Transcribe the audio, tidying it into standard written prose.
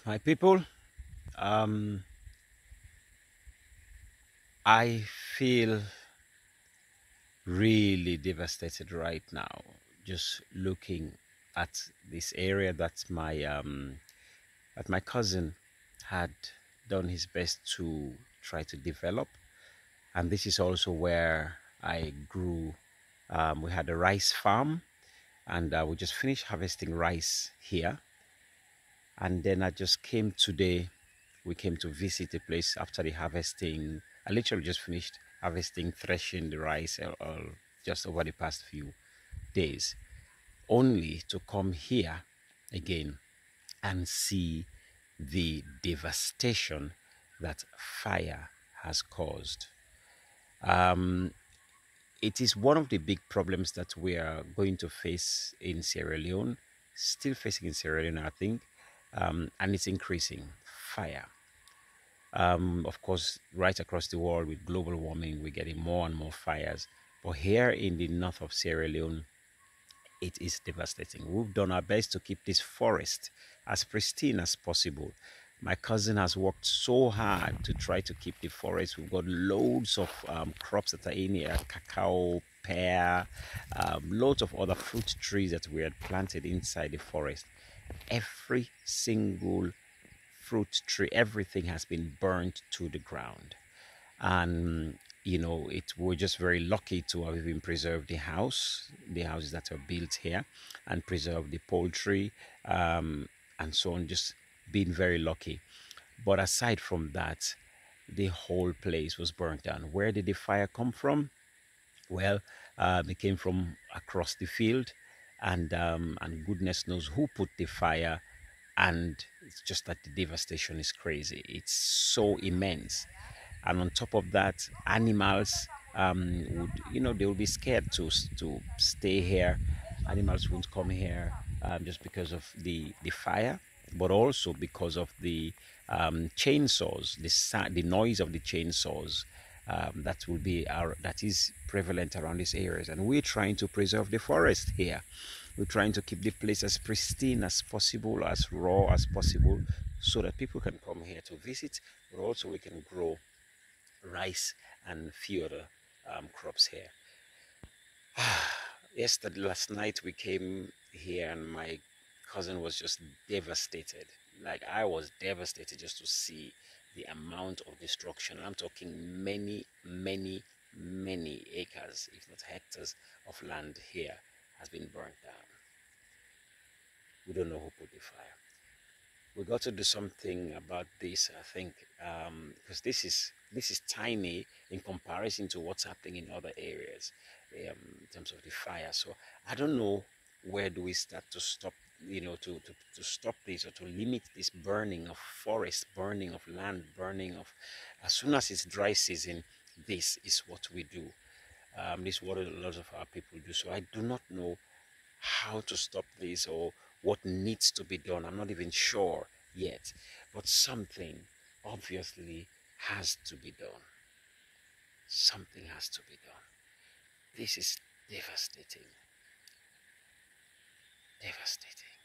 My people, um, I feel really devastated right now just looking at this area that my cousin had done his best to try to develop, and this is also where I grew. We had a rice farm, and we just finished harvesting rice here, and then I just came today. We came to visit the place after the harvesting. I literally just finished harvesting, threshing the rice just over the past few days, only to come here again and see the devastation that fire has caused. Um, it is one of the big problems that we are going to face in Sierra Leone, still facing in Sierra Leone, I think, and it's increasing. Fire. Of course, right across the world with global warming, we're getting more and more fires. But here in the north of Sierra Leone, it is devastating. We've done our best to keep this forest as pristine as possible. My cousin has worked so hard to try to keep the forest. We've got loads of crops that are in here, cacao, pear, loads of other fruit trees that we had planted inside the forest. Every single fruit tree, everything has been burnt to the ground. And we're just very lucky to have even preserved the houses that are built here, and preserve the poultry, and so on. Just being very lucky. But aside from that, the whole place was burnt down. Where did the fire come from? Well, it came from across the field, and goodness knows who put the fire. And it's just that the devastation is crazy. It's so immense, and on top of that, animals would, they will be scared to stay here. Animals won't come here, just because of the fire, but also because of the chainsaws, the noise of the chainsaws, that is prevalent around these areas. And we're trying to preserve the forest here. We're trying to keep the place as pristine as possible, as raw as possible, so that people can come here to visit, but also we can grow rice and few other crops here. Yesterday, last night, we came here, and my cousin was just devastated. Like, I was devastated just to see the amount of destruction. I'm talking many, many, many acres, if not hectares, of land here has been burnt down. We don't know who put the fire. We got to do something about this, I think, because this is tiny in comparison to what's happening in other areas, in terms of the fire. So I don't know, where do we start to stop, to stop this, or to limit this burning of forest, burning of land, burning of. As soon as it's dry season, this is what we do. This is what a lot of our people do. So I do not know how to stop this, or what needs to be done. I'm not even sure yet, but something obviously has to be done. Something has to be done. This is devastating. Devastating.